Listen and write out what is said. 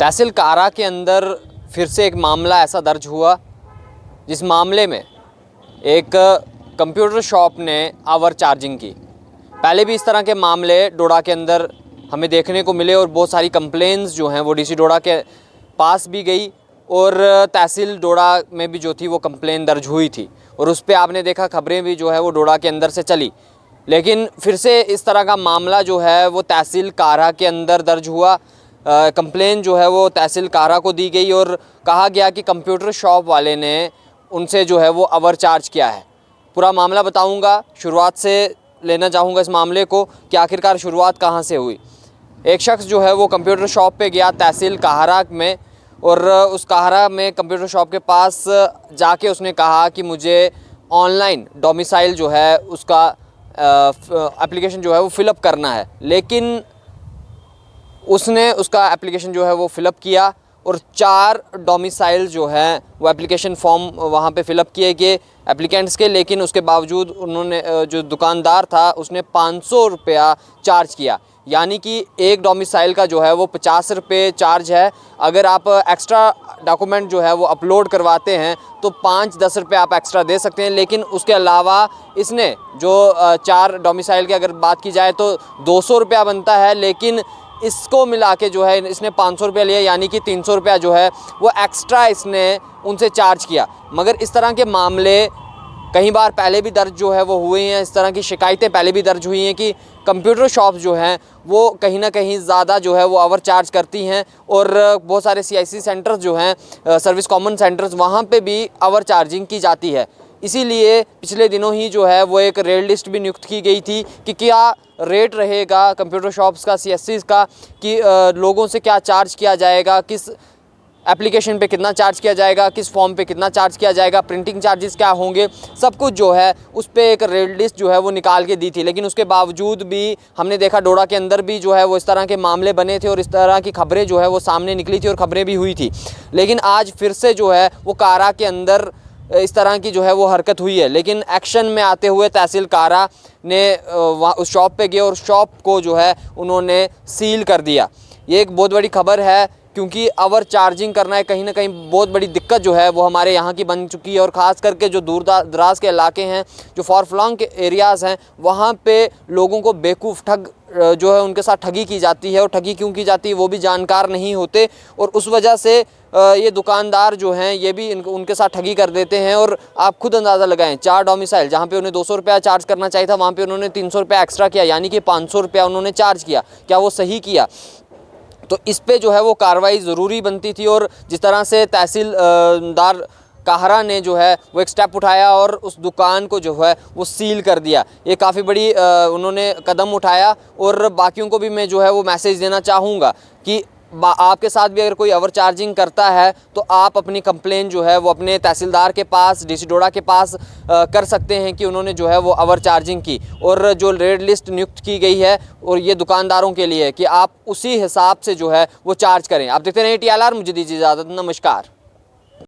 तहसील कारा के अंदर फिर से एक मामला ऐसा दर्ज हुआ जिस मामले में एक कंप्यूटर शॉप ने ओवर चार्जिंग की। पहले भी इस तरह के मामले डोडा के अंदर हमें देखने को मिले और बहुत सारी कंप्लेंट्स जो हैं वो डीसी डोडा के पास भी गई और तहसील डोडा में भी जो थी वो कंप्लेन दर्ज हुई थी और उस पर आपने देखा खबरें भी जो है वो डोडा के अंदर से चली। लेकिन फिर से इस तरह का मामला जो है वो तहसील कारा के अंदर दर्ज हुआ। कंप्लेन जो है वो तहसील कारा को दी गई और कहा गया कि कंप्यूटर शॉप वाले ने उनसे जो है वो ओवर चार्ज किया है। पूरा मामला बताऊंगा, शुरुआत से लेना चाहूँगा इस मामले को कि आखिरकार शुरुआत कहाँ से हुई। एक शख्स जो है वो कंप्यूटर शॉप पे गया तहसील कारा में और उस कारा में कंप्यूटर शॉप के पास जाके उसने कहा कि मुझे ऑनलाइन डोमिसाइल जो है उसका एप्लीकेशन जो है वो फ़िलअप करना है। लेकिन उसने उसका एप्लीकेशन जो है वो फ़िलअप किया और 4 डोमिसाइल जो है वो एप्लीकेशन फॉर्म वहाँ पे फ़िलअप किए गए एप्लीकेंट्स के। लेकिन उसके बावजूद उन्होंने जो दुकानदार था उसने 500 रुपया चार्ज किया, यानी कि एक डोमिसाइल का जो है वो 50 रुपये चार्ज है। अगर आप एक्स्ट्रा डॉक्यूमेंट जो है वो अपलोड करवाते हैं तो 5-10 रुपये आप एक्स्ट्रा दे सकते हैं। लेकिन उसके अलावा इसने जो 4 डोमिसाइल की अगर बात की जाए तो 200 रुपया बनता है, लेकिन इसको मिला के जो है इसने 500 रुपया लिया, यानी कि 300 रुपया जो है वो एक्स्ट्रा इसने उनसे चार्ज किया। मगर इस तरह के मामले कई बार पहले भी दर्ज जो है वो हुए हैं, इस तरह की शिकायतें पहले भी दर्ज हुई हैं कि कंप्यूटर शॉप्स जो हैं वो कहीं ना कहीं ज़्यादा जो है वो ओवर चार्ज करती हैं और बहुत सारे CIC सेंटर्स जो हैं, सर्विस कॉमन सेंटर्स, वहाँ पे भी ओवर चार्जिंग की जाती है। इसीलिए पिछले दिनों ही जो है वो एक रेट लिस्ट भी नियुक्त की गई थी कि क्या रेट रहेगा कंप्यूटर शॉप्स का, CSCs का, कि लोगों से क्या चार्ज किया जाएगा, किस एप्लीकेशन पे कितना चार्ज किया जाएगा, किस फॉर्म पे कितना चार्ज किया जाएगा, प्रिंटिंग चार्जेस क्या होंगे, सब कुछ जो है उस पर एक रेट लिस्ट जो है वो निकाल के दी थी। लेकिन उसके बावजूद भी हमने देखा डोडा के अंदर भी जो है वो इस तरह के मामले बने थे और इस तरह की खबरें जो है वो सामने निकली थी और खबरें भी हुई थी। लेकिन आज फिर से जो है वो कारा के अंदर इस तरह की जो है वो हरकत हुई है। लेकिन एक्शन में आते हुए तहसील कारा ने वहाँ उस शॉप पे गए और शॉप को जो है उन्होंने सील कर दिया। ये एक बहुत बड़ी खबर है क्योंकि ओवर चार्जिंग करना है कहीं ना कहीं बहुत बड़ी दिक्कत जो है वो हमारे यहाँ की बन चुकी है और ख़ास करके जो दूर दराज के इलाके हैं, जो फार फ्लॉन्ग के एरियाज़ हैं, वहाँ पे लोगों को बेवकूफ़ ठग जो है उनके साथ ठगी की जाती है। और ठगी क्यों की जाती है वो भी जानकार नहीं होते और उस वजह से ये दुकानदार जो हैं ये भी उनके साथ ठगी कर देते हैं। और आप खुद अंदाज़ा लगाएं, 4 डोमिसाइल जहाँ पे उन्हें 200 रुपया चार्ज करना चाहिए था वहाँ पे उन्होंने 300 रुपया एक्स्ट्रा किया, यानी कि 500 रुपया उन्होंने चार्ज किया। क्या वो सही किया? तो इस पे जो है वो कार्रवाई ज़रूरी बनती थी। और जिस तरह से तहसीलदार कारा ने जो है वो एक स्टेप उठाया और उस दुकान को जो है वो सील कर दिया, ये काफ़ी बड़ी उन्होंने कदम उठाया। और बाकियों को भी मैं जो है वो मैसेज देना चाहूँगा कि आपके साथ भी अगर कोई ओवर चार्जिंग करता है तो आप अपनी कंप्लेन जो है वो अपने तहसीलदार के पास, डीसी डोडा के पास कर सकते हैं कि उन्होंने जो है वो ओवर चार्जिंग की। और जो रेड लिस्ट नियुक्त की गई है और ये दुकानदारों के लिए कि आप उसी हिसाब से जो है वो चार्ज करें। आप देखते रहिए TLR, मुझे दीजिए इजाज़त, नमस्कार।